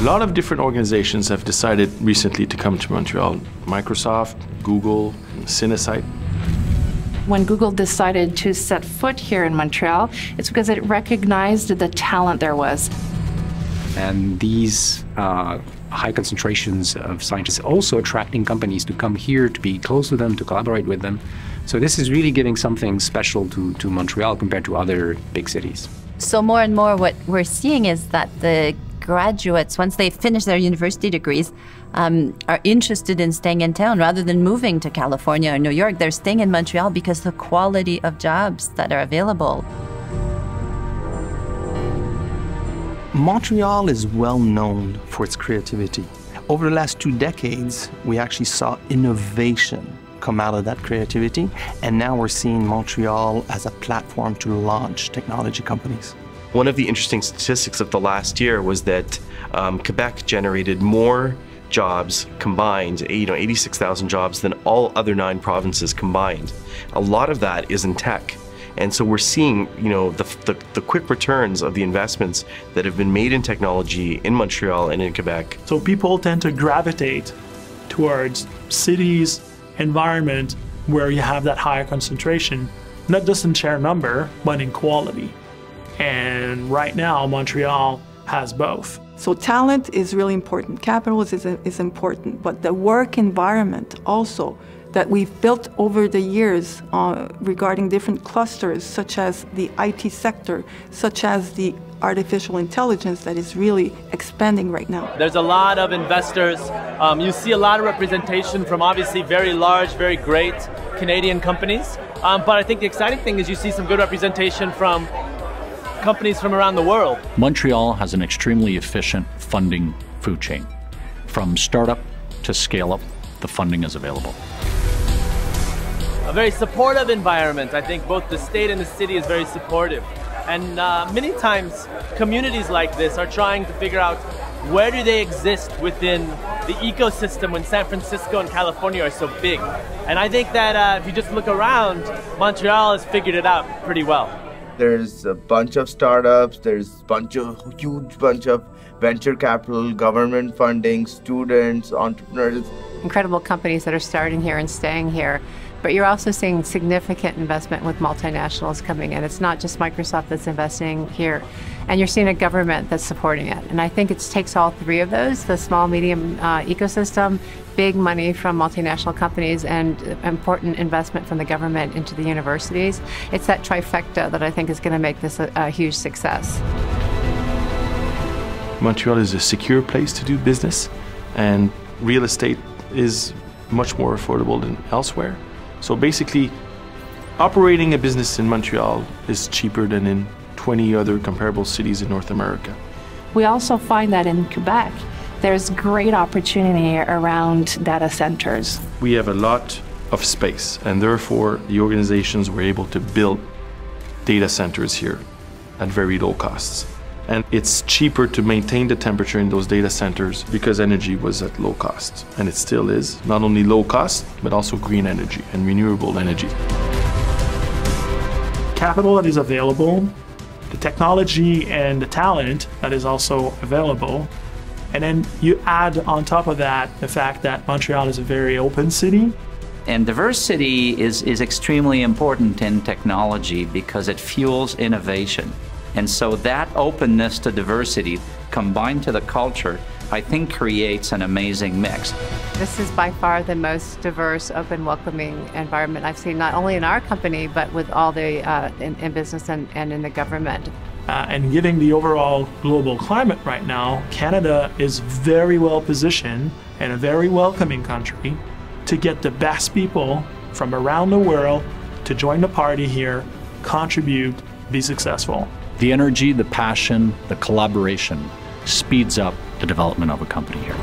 lot of different organizations have decided recently to come to Montreal. Microsoft, Google, Cinesite. When Google decided to set foot here in Montreal, it's because it recognized the talent there was. And these high concentrations of scientists also attracting companies to come here, to be close to them, to collaborate with them. So this is really giving something special to Montreal compared to other big cities. So more and more what we're seeing is that the graduates, once they finish their university degrees, are interested in staying in town rather than moving to California or New York. They're staying in Montreal because the quality of jobs that are available. Montreal is well known for its creativity. Over the last 2 decades, we actually saw innovation come out of that creativity, and now we're seeing Montreal as a platform to launch technology companies. One of the interesting statistics of the last year was that Quebec generated more jobs combined, 86,000 jobs than all other 9 provinces combined. A lot of that is in tech. And so we're seeing, the quick returns of the investments that have been made in technology in Montreal and in Quebec. So people tend to gravitate towards cities, environment where you have that higher concentration, not just in sheer number, but in quality. And right now, Montreal has both. So talent is really important. Capital is important, but the work environment also that we've built over the years regarding different clusters, such as the IT sector, such as the artificial intelligence that is really expanding right now. There's a lot of investors. You see a lot of representation from obviously very large, very great Canadian companies. But I think the exciting thing is you see some good representation from companies from around the world. Montreal has an extremely efficient funding food chain. From startup to scale up, the funding is available. A very supportive environment. I think both the state and the city is very supportive. And many times communities like this are trying to figure out where do they exist within the ecosystem when San Francisco and California are so big. And I think that if you just look around, Montreal has figured it out pretty well. There's a bunch of startups, there's huge bunch of venture capital, government funding, students, entrepreneurs. Incredible companies that are starting here and staying here. But you're also seeing significant investment with multinationals coming in. It's not just Microsoft that's investing here. And you're seeing a government that's supporting it. And I think it takes all 3 of those, the small, medium ecosystem, big money from multinational companies, and important investment from the government into the universities. It's that trifecta that I think is going to make this a huge success. Montreal is a secure place to do business, and real estate is much more affordable than elsewhere. So basically, operating a business in Montreal is cheaper than in 20 other comparable cities in North America. We also find that in Quebec, there's great opportunity around data centers. We have a lot of space, and therefore the organizations were able to build data centers here at very low costs. And it's cheaper to maintain the temperature in those data centers because energy was at low cost. And it still is, not only low cost, but also green energy and renewable energy. Capital that is available, the technology and the talent that is also available. And then you add on top of that the fact that Montreal is a very open city. And diversity is extremely important in technology because it fuels innovation. And so that openness to diversity combined to the culture, I think creates an amazing mix. This is by far the most diverse, open, welcoming environment I've seen, not only in our company, but with all the in business and in the government. And given the overall global climate right now, Canada is very well positioned and a very welcoming country to get the best people from around the world to join the party here, contribute, be successful. The energy, the passion, the collaboration speeds up the development of a company here.